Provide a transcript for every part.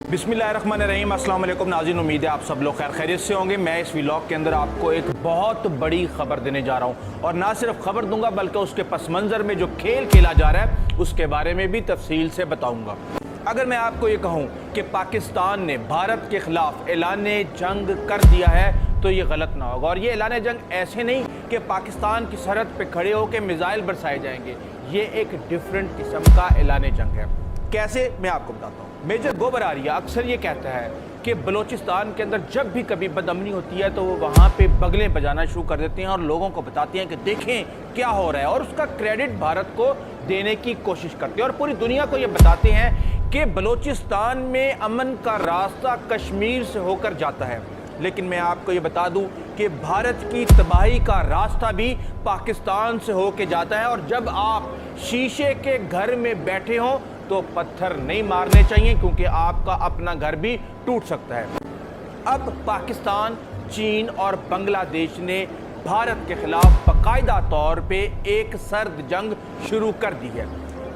बिस्मिल्लाहिर्रहमानिर्रहीम। अस्सलाम वालेकुम नाज़रीन, उम्मीद है आप सब लोग खैर खैरियत से होंगे। मैं इस व्लॉग के अंदर आपको एक बहुत बड़ी खबर देने जा रहा हूँ और ना सिर्फ खबर दूंगा बल्कि उसके पस मंज़र में जो खेल खेला जा रहा है उसके बारे में भी तफसील से बताऊँगा। अगर मैं आपको ये कहूँ कि पाकिस्तान ने भारत के ख़िलाफ़ ऐलान जंग कर दिया है तो ये गलत ना होगा। और ये ऐलान जंग ऐसे नहीं कि पाकिस्तान की सरहद पे खड़े होकर मिसाइल बरसाए जाएंगे, ये एक डिफरेंट किस्म का ऐलान जंग है। कैसे, मैं आपको बताता हूँ। मेजर गोबर आरिया अक्सर ये कहता है कि बलूचिस्तान के अंदर जब भी कभी बदअमनी होती है तो वो वहाँ पे बगलें बजाना शुरू कर देते हैं और लोगों को बताते हैं कि देखें क्या हो रहा है, और उसका क्रेडिट भारत को देने की कोशिश करते हैं और पूरी दुनिया को ये बताते हैं कि बलूचिस्तान में अमन का रास्ता कश्मीर से होकर जाता है। लेकिन मैं आपको ये बता दूं कि भारत की तबाही का रास्ता भी पाकिस्तान से होके जाता है। और जब आप शीशे के घर में बैठे हों तो पत्थर नहीं मारने चाहिए, क्योंकि आपका अपना घर भी टूट सकता है। अब पाकिस्तान, चीन और बांग्लादेश ने भारत के खिलाफ बाकायदा तौर पे एक सर्द जंग शुरू कर दी है।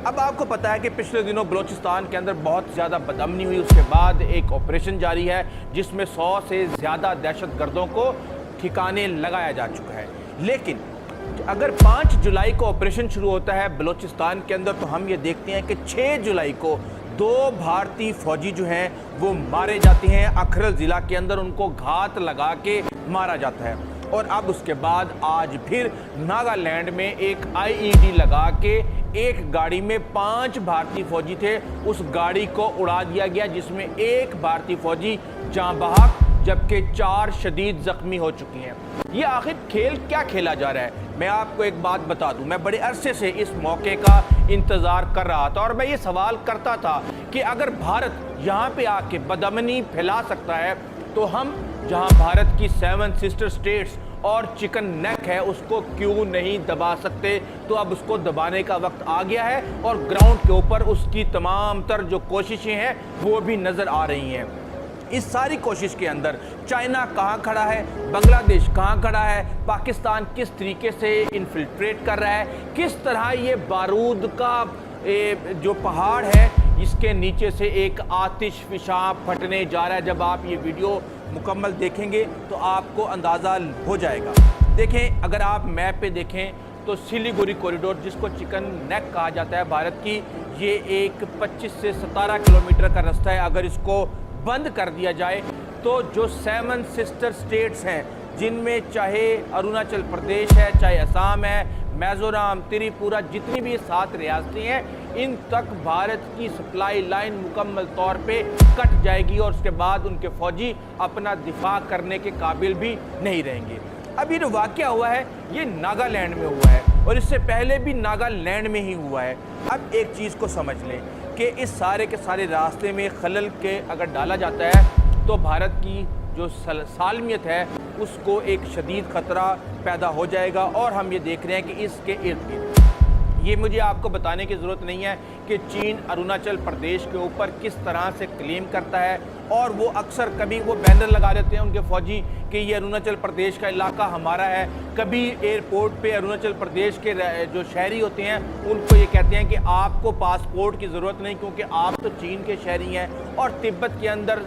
अब आपको पता है कि पिछले दिनों बलूचिस्तान के अंदर बहुत ज़्यादा बदअमनी हुई, उसके बाद एक ऑपरेशन जारी है जिसमें 100 से ज़्यादा दहशतगर्दों को ठिकाने लगाया जा चुका है। लेकिन अगर 5 जुलाई को ऑपरेशन शुरू होता है बलूचिस्तान के अंदर तो हम ये देखते हैं कि 6 जुलाई को 2 भारतीय फौजी जो हैं वो मारे जाते हैं। अखरल ज़िला के अंदर उनको घात लगा के मारा जाता है। और अब उसके बाद आज फिर नागालैंड में एक IED लगा के एक गाड़ी में 5 भारतीय फौजी थे, उस गाड़ी को उड़ा दिया गया, जिसमें एक भारतीय फौजी जाँ बहक जबकि 4 शदीद ज़ख्मी हो चुकी हैं। ये आखिर खेल क्या खेला जा रहा है? मैं आपको एक बात बता दूं, मैं बड़े अरसे से इस मौके का इंतज़ार कर रहा था और मैं ये सवाल करता था कि अगर भारत यहाँ पे आके बदअमनी फैला सकता है तो हम जहाँ भारत की 7 सिस्टर स्टेट्स और चिकन नेक है उसको क्यों नहीं दबा सकते? तो अब उसको दबाने का वक्त आ गया है और ग्राउंड के ऊपर उसकी तमाम तर जो कोशिशें हैं वो भी नज़र आ रही हैं। इस सारी कोशिश के अंदर चाइना कहाँ खड़ा है, बांग्लादेश कहाँ खड़ा है, पाकिस्तान किस तरीके से इन्फिल्ट्रेट कर रहा है, किस तरह ये बारूद का जो पहाड़ है इसके नीचे से एक आतिश फिशां फटने जा रहा है। जब आप ये वीडियो मुकम्मल देखेंगे तो आपको अंदाज़ा हो जाएगा। देखें, अगर आप मैप पे देखें तो सिलीगुड़ी कॉरिडोर, जिसको चिकन नेक कहा जाता है भारत की, ये एक 25 से 17 किलोमीटर का रास्ता है। अगर इसको बंद कर दिया जाए तो जो 7 सिस्टर स्टेट्स हैं, जिनमें चाहे अरुणाचल प्रदेश है, चाहे असम है, मिज़ोरम, त्रिपुरा, जितनी भी 7 रियासतें हैं, इन तक भारत की सप्लाई लाइन मुकम्मल तौर पे कट जाएगी और उसके बाद उनके फौजी अपना दिफा करने के काबिल भी नहीं रहेंगे। अब ये जो वाक़या हुआ है ये नागालैंड में हुआ है और इससे पहले भी नागालैंड में ही हुआ है। अब एक चीज़ को समझ लें कि इस सारे के सारे रास्ते में खलल के अगर डाला जाता है तो भारत की जो सालमियत है उसको एक शदीद ख़तरा पैदा हो जाएगा। और हम ये देख रहे हैं कि इसके इर्द गिर्द, ये मुझे आपको बताने की ज़रूरत नहीं है कि चीन अरुणाचल प्रदेश के ऊपर किस तरह से क्लेम करता है और वो अक्सर कभी वो बैनर लगा देते हैं उनके फ़ौजी कि ये अरुणाचल प्रदेश का इलाका हमारा है। कभी एयरपोर्ट पे अरुणाचल प्रदेश के जो शहरी होते हैं उनको ये कहते हैं कि आपको पासपोर्ट की ज़रूरत नहीं क्योंकि आप तो चीन के शहरी हैं। और तिब्बत के अंदर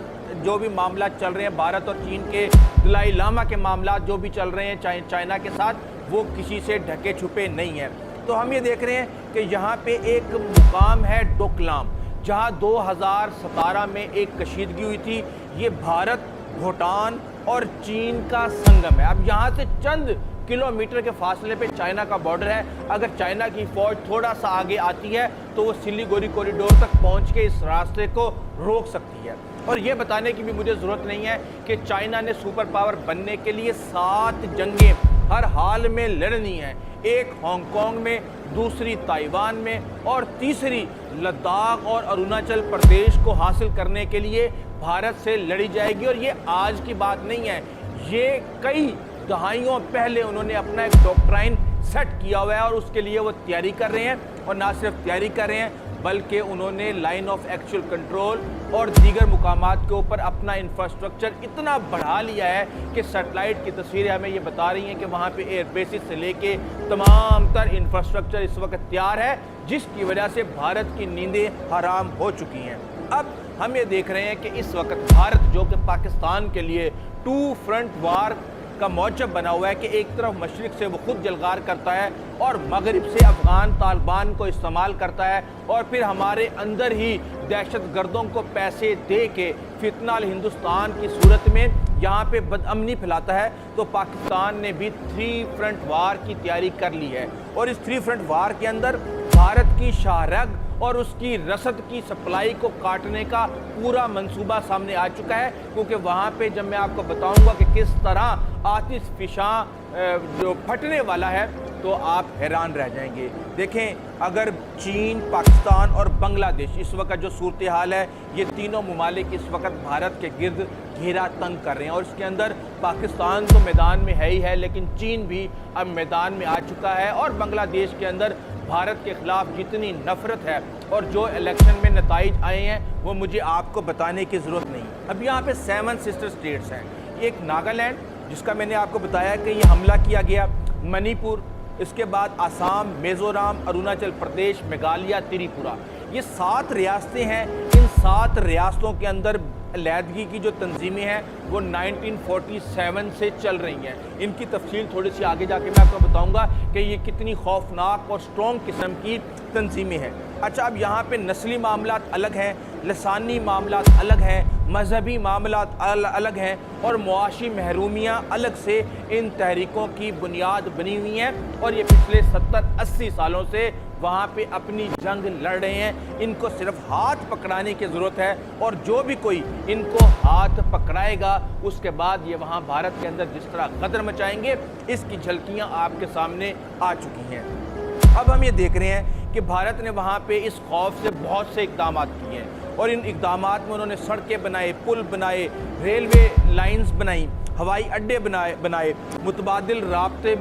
जो भी मामला चल रहे हैं भारत और चीन के, दलाई लामा के मामला जो भी चल रहे हैं चाइना के साथ, वो किसी से ढके छुपे नहीं हैं। तो हम ये देख रहे हैं कि यहाँ पे एक मुकाम है डोकलाम, जहाँ 2017 में एक कशीदगी हुई थी। ये भारत, भूटान और चीन का संगम है। अब यहाँ से चंद किलोमीटर के फासले पे चाइना का बॉर्डर है। अगर चाइना की फ़ौज थोड़ा सा आगे आती है तो वो सिलीगुड़ी कॉरिडोर तक पहुँच के इस रास्ते को रोक सकती है। और ये बताने की भी मुझे ज़रूरत नहीं है कि चाइना ने सुपर पावर बनने के लिए 7 जंगें हर हाल में लड़नी है। एक हांगकांग में, दूसरी ताइवान में और तीसरी लद्दाख और अरुणाचल प्रदेश को हासिल करने के लिए भारत से लड़ी जाएगी। और ये आज की बात नहीं है, ये कई दहाइयों पहले उन्होंने अपना एक डॉक्ट्राइन सेट किया हुआ है और उसके लिए वो तैयारी कर रहे हैं। और ना सिर्फ तैयारी कर रहे हैं बल्कि उन्होंने लाइन ऑफ एक्चुअल कंट्रोल और दीगर मुकामात के ऊपर अपना इंफ्रास्ट्रक्चर इतना बढ़ा लिया है कि सैटेलाइट की तस्वीरें हमें ये बता रही हैं कि वहाँ पे एयर बेसिस से लेके तमाम तर इंफ्रास्ट्रक्चर इस वक्त तैयार है, जिसकी वजह से भारत की नींदें हराम हो चुकी हैं। अब हम ये देख रहे हैं कि इस वक्त भारत जो कि पाकिस्तान के लिए टू फ्रंट वार का मौजब बना हुआ है कि एक तरफ मशरिक से वो खुद जलगार करता है और मगरिब से अफगान तालिबान को इस्तेमाल करता है और फिर हमारे अंदर ही दहशत गर्दों को पैसे दे के फितनाल हिंदुस्तान की सूरत में यहाँ पे बदअमनी फैलाता है। तो पाकिस्तान ने भी 3 फ्रंट वार की तैयारी कर ली है और इस 3 फ्रंट वार के अंदर भारत की शाहरग और उसकी रसद की सप्लाई को काटने का पूरा मंसूबा सामने आ चुका है, क्योंकि वहाँ पे जब मैं आपको बताऊंगा कि किस तरह आतिश फिशां जो फटने वाला है तो आप हैरान रह जाएंगे। देखें, अगर चीन, पाकिस्तान और बांग्लादेश इस वक्त जो सूरत हाल है, ये तीनों ममालिक इस वक्त भारत के गिर्द घेरा तंग कर रहे हैं और इसके अंदर पाकिस्तान तो मैदान में है ही है, लेकिन चीन भी अब मैदान में आ चुका है और बांग्लादेश के अंदर भारत के ख़िलाफ़ जितनी नफ़रत है और जो इलेक्शन में नताइज आए हैं वो मुझे आपको बताने की ज़रूरत नहीं। अब यहाँ पे 7 सिस्टर स्टेट्स हैं। एक नागालैंड जिसका मैंने आपको बताया कि ये हमला किया गया, मणिपुर, इसके बाद आसाम, मिज़ोरम, अरुणाचल प्रदेश, मेघालय, त्रिपुरा, ये 7 रियासतें हैं। इन 7 रियासतों के अंदर अलहदगी की जो तंजीमें हैं वो 1947 से चल रही हैं। इनकी तफसील थोड़ी सी आगे जाके मैं आपको बताऊंगा कि ये कितनी खौफनाक और स्ट्रॉन्ग किस्म की तंजीमें हैं। अच्छा, अब यहाँ पे नस्ली मामलात अलग हैं, लसानी मामलात अलग हैं, मजहबी मामलात अलग हैं और मुआशी महरूमियाँ अलग से इन तहरीकों की बुनियाद बनी हुई हैं और ये पिछले 70-80 सालों से वहाँ पे अपनी जंग लड़ रहे हैं। इनको सिर्फ हाथ पकड़ाने की ज़रूरत है और जो भी कोई इनको हाथ पकड़ाएगा उसके बाद ये वहाँ भारत के अंदर जिस तरह गदर मचाएंगे, इसकी झलकियाँ आपके सामने आ चुकी हैं। अब हम ये देख रहे हैं कि भारत ने वहाँ पे इस खौफ से बहुत से इक़दामात किए हैं और इन इक़दामात में उन्होंने सड़कें बनाए, पुल बनाए, रेलवे लाइंस बनाई, हवाई अड्डे बनाए, मुतबादिल राब्ते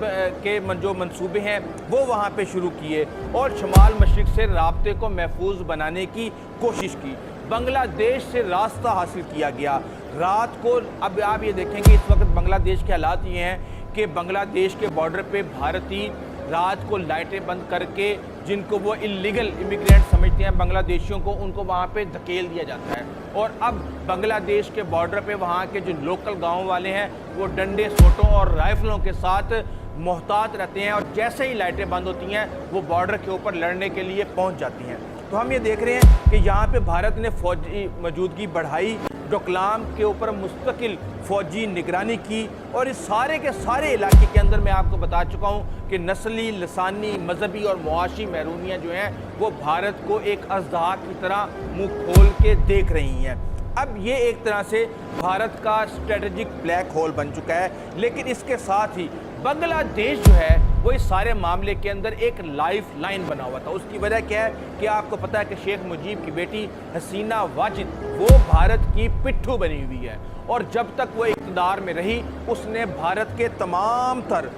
के जो मंसूबे हैं वो वहाँ पे शुरू किए और शुमाल मशरिक से राब्ते को महफूज बनाने की कोशिश की। बांग्लादेश से रास्ता हासिल किया गया। रात को अब आप ये देखेंगे इस वक्त बांग्लादेश के हालात ये हैं कि बांग्लादेश के बॉर्डर पे भारतीय रात को लाइटें बंद करके जिनको वो इलीगल इमिग्रेंट समझते हैं बांग्लादेशियों को, उनको वहाँ पे धकेल दिया जाता है। और अब बांग्लादेश के बॉर्डर पे वहाँ के जो लोकल गांव वाले हैं वो डंडे, सोटों और राइफलों के साथ मोहतात रहते हैं और जैसे ही लाइटें बंद होती हैं वो बॉर्डर के ऊपर लड़ने के लिए पहुँच जाती हैं। तो हम ये देख रहे हैं कि यहाँ पे भारत ने फौजी मौजूदगी बढ़ाई, डोकलाम के ऊपर मुस्तकिल फ़ौजी निगरानी की और इस सारे के सारे इलाके के अंदर मैं आपको बता चुका हूँ कि नस्ली, लसानी, मजहबी और मुआशी महरूमियाँ जो हैं वो भारत को एक अज़दहा की तरह मुँह खोल के देख रही हैं। अब ये एक तरह से भारत का स्ट्रेटजिक ब्लैक होल बन चुका है, लेकिन इसके साथ ही बांग्लादेश जो है वो इस सारे मामले के अंदर एक लाइफ लाइन बना हुआ था। उसकी वजह क्या है कि आपको पता है कि शेख मुजीब की बेटी हसीना वाजिद वो भारत की पिट्ठू बनी हुई है और जब तक वो इक़्तिदार में रही उसने भारत के तमाम तर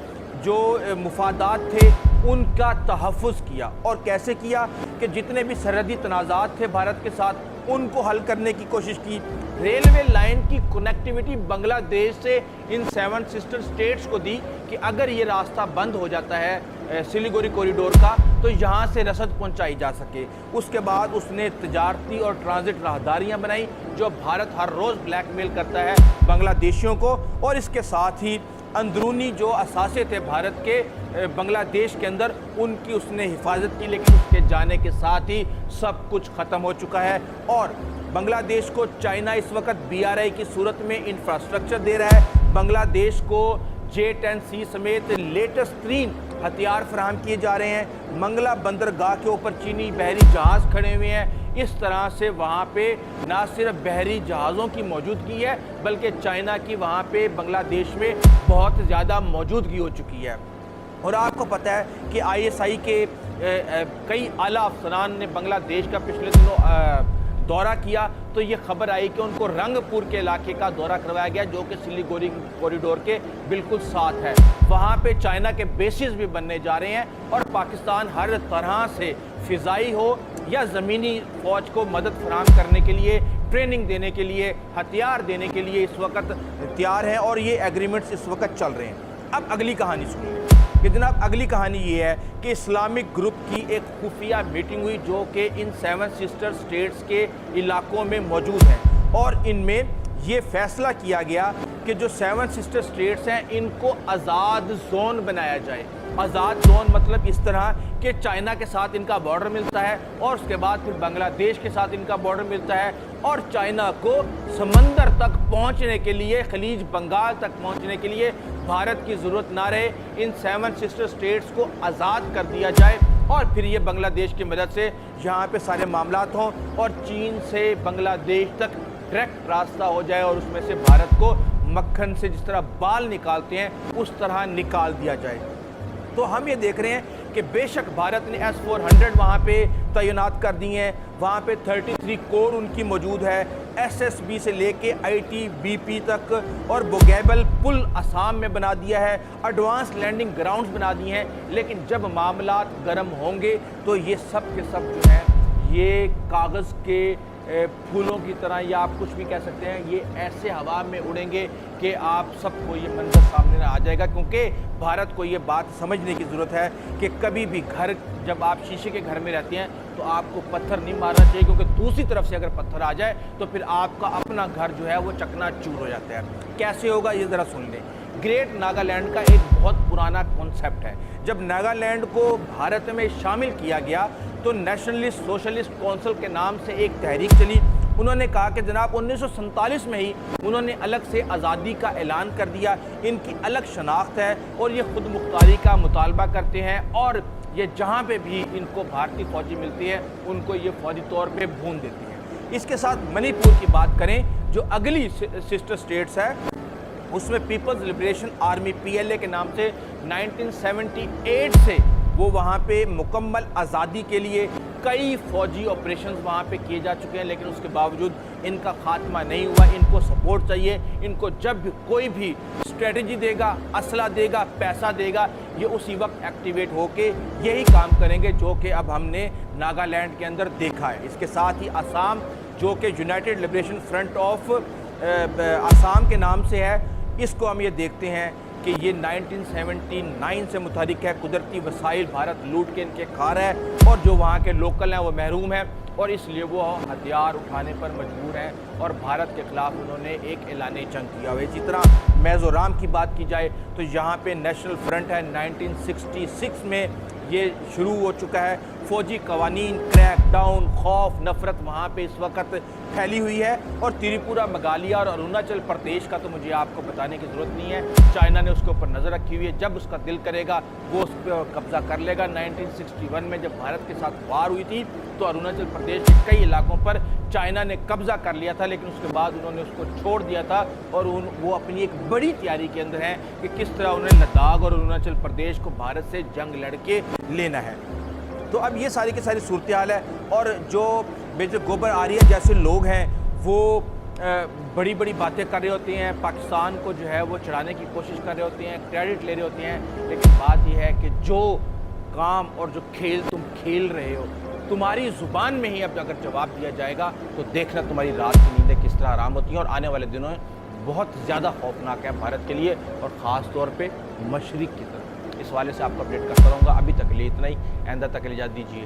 जो मुफादात थे उनका तहफ़्फ़ुज़ किया। और कैसे किया कि जितने भी सरहदी तनाज़ात थे भारत के साथ उनको हल करने की कोशिश की। रेलवे लाइन की कनेक्टिविटी बांग्लादेश से इन 7 सिस्टर स्टेट्स को दी कि अगर ये रास्ता बंद हो जाता है सिलीगुड़ी कॉरिडोर का तो यहाँ से रसद पहुँचाई जा सके। उसके बाद उसने तजारती और ट्रांजिट राहदारियाँ बनाई जो भारत हर रोज़ ब्लैकमेल करता है बांग्लादेशियों को और इसके साथ ही अंदरूनी जो असासे थे भारत के बांग्लादेश के अंदर उनकी उसने हिफाजत की। लेकिन उसके जाने के साथ ही सब कुछ ख़त्म हो चुका है और बांग्लादेश को चाइना इस वक्त BRI की सूरत में इंफ्रास्ट्रक्चर दे रहा है। बांग्लादेश को J-10C समेत लेटेस्ट तरीन हथियार फराहम किए जा रहे हैं। मंगला बंदरगाह के ऊपर चीनी बहरी जहाज़ खड़े हुए हैं। इस तरह से वहाँ पे ना सिर्फ बहरी जहाज़ों की मौजूदगी है बल्कि चाइना की वहाँ पे बांग्लादेश में बहुत ज़्यादा मौजूदगी हो चुकी है। और आपको पता है कि ISI के कई आला अफसरान ने बांग्लादेश का पिछले दिनों दौरा किया तो ये खबर आई कि उनको रंगपुर के इलाके का दौरा करवाया गया जो कि सिलीगुड़ी कॉरिडोर के बिल्कुल साथ है। वहाँ पे चाइना के बेसिस भी बनने जा रहे हैं और पाकिस्तान हर तरह से फ़िज़ाई हो या ज़मीनी फ़ौज को मदद फराहम करने के लिए, ट्रेनिंग देने के लिए, हथियार देने के लिए इस वक्त तैयार हैं और ये एग्रीमेंट्स इस वक्त चल रहे हैं। अब अगली कहानी सुनिए। کہ جناب اگلی کہانی یہ ہے کہ اسلامک گروپ کی ایک خفیہ میٹنگ ہوئی جو کہ ان 7 سسٹر سٹیٹس کے علاقوں میں موجود ہے، اور ان میں یہ فیصلہ کیا گیا کہ جو 7 سسٹر سٹیٹس ہیں ان کو آزاد زون بنایا جائے۔ آزاد زون مطلب اس طرح کہ چائنا کے ساتھ ان کا بارڈر ملتا ہے، اور اس کے بعد پھر بنگلہ دیش کے ساتھ ان کا بارڈر ملتا ہے، اور چائنا کو سمندر تک پہنچنے کے لیے، خلیج بنگال تک پہنچنے کے لیے بھارت کی ضرورت نہ رہے۔ ان 7 سسٹر سٹیٹس کو آزاد کر دیا جائے، اور پھر یہ بنگلہ دیش کی مدد سے یہاں پہ سارے معاملات ہوں، اور چین سے بنگلہ دیش تک ڈائریکٹ راستہ ہو جائے، اور اس میں سے بھارت کو مکھن سے جس طرح بال نکالتے ہیں اس طرح نکال دیا جائے۔ تو ہم یہ دیکھ رہے ہیں کہ بے شک بھارت نے S-400 وہاں پہ تعینات کر دی ہیں، وہاں پہ 33 کوڈ ان کی موجود ہے، SSB سے لے کے ITBP تک، اور بوگیبل پل آسام میں بنا دیا ہے، ایڈوانس لینڈنگ گراؤنڈز بنا دی ہیں، لیکن جب معاملات گرم ہوں گے تو یہ سب کے سب جو ہیں یہ کاغذ کے پھولوں کی طرح، یا آپ کچھ بھی کہہ سکتے ہیں، یہ ایسے ہوا میں اڑیں گے کہ آپ سب کو یہ منظر سامنے نہ آ جائے گا، کیونکہ بھارت کو یہ بات سمجھنے کی ضرورت ہے کہ کبھی بھی گھر، جب آپ شیشے کے گھر میں رہتے ہیں تو آپ کو پتھر نہیں مارنا چاہیے، کیونکہ دوسری طرف سے اگر پتھر آ جائے تو پھر آپ کا اپنا گھر جو ہے وہ چکنا چور ہو جاتا ہے۔ کیسے ہوگا یہ ذرا سن لیں۔ گریٹ ناگالینڈ کا ایک بہت پرانا کانسیپٹ ہے۔ جب ناگالینڈ کو بھارت میں شامل کیا گیا تو نیشنلسٹ سوشلسٹ کونسل کے نام سے ایک تحریک چلی۔ انہوں نے کہا کہ جناب 1947 میں ہی انہوں نے الگ سے آزادی کا اعلان کر دیا، ان کی الگ شناخت ہے، اور یہ خود مختاری کا مطالبہ کرتے ہیں، اور یہ جہاں پہ بھی ان کو بھارتی فوجی ملتی ہے ان کو یہ فوجی طور پہ بھون دیتی ہیں۔ اس کے ساتھ منی پور کی بات کریں جو اگلی سسٹر سٹیٹس ہے، اس میں پیپلز لبریشن آرمی PLA کے نام سے 1978 سے وہ وہاں پہ مکمل آزادی کے لیے کئی فوجی آپریشنز وہاں پہ کیے جا چکے ہیں، لیکن اس کے باوجود ان کا خاتمہ نہیں ہوا۔ ان کو سپورٹ چاہیے، ان کو جب بھی کوئی بھی اسٹریٹجی دے گا، اسلحہ دے گا، پیسہ دے گا، یہ اسی وقت ایکٹیویٹ ہو کے یہی کام کریں گے جو کہ اب ہم نے ناگالینڈ کے اندر دیکھا ہے۔ اس کے ساتھ ہی آسام جو کہ United liberation front of Assam کے نام سے ہے، اس کو ہم یہ دیکھتے ہیں کہ یہ 1979 سے متحرک ہے۔ قدرتی وسائل بھارت لوٹ کے ان کے کھا رہا ہے، اور جو وہاں کے لوکل ہیں وہ محروم ہیں، اور اس لیے وہ ہتھیار اٹھانے پر مجبور ہیں، اور بھارت کے خلاف انہوں نے ایک اعلان جنگ کیا ہوا ہے۔ اسی طرح میزورام کی بات کی جائے تو یہاں پہ نیشنل فرنٹ ہے، 1966 میں یہ شروع ہو چکا ہے۔ فوجی قوانین، کریک ڈاؤن، خوف، نفرت وہاں پہ اس وقت پھیلی ہوئی ہے، اور تریپورہ، میگھالیہ اور اروناچل پردیش کا تو مجھے آپ کو بتانے کی ضرورت نہیں ہے، چائنا نے اس کے اوپر نظر رکھی ہوئی ہے، جب اس کا دل کرے گا وہ اس پہ قبضہ کر لے گا۔ 1961 میں جب بھارت کے ساتھ وار ہوئی تھی تو اروناچل پردیش کے کئی علاقوں پر چائنا نے قبضہ کر لیا تھا، لیکن اس کے بعد انہوں نے اس کو چھوڑ دیا تھا، اور وہ اپنی ایک بڑی تیاری کے اندر ہیں کہ کس طرح انہیں لداخ اور اروناچل پردیش کو بھارت سے جنگ لڑ کے لینا ہے۔ تو اب یہ ساری کی ساری صورتحال ہے، اور جو میجر گوبر آریہ جیسے لوگ ہیں وہ بڑی بڑی باتیں کر رہے ہوتے ہیں، پاکستان کو جو ہے وہ چڑھانے کی کوشش کر رہے ہوتے ہیں، کریڈٹ لے رہے ہوتے ہیں، لیکن بات یہ ہے کہ جو کام اور جو کھیل تم کھیل رہے ہو، تمہاری زبان میں ہی اب اگر جواب دیا جائے گا تو دیکھنا تمہاری رات کی نیندیں کس طرح آرام ہوتی ہیں، اور آنے والے دنوں میں بہت زیادہ خوفناک ہے بھارت کے لیے، اور خاص طور پہ مشرق کی طرف۔ اس حوالے سے آپ کو اپڈیٹ کرتا رہوں گا۔ ابھی تک کے لیے اتنا ہی، آئندہ تک کے لیے اجازت دیجیے۔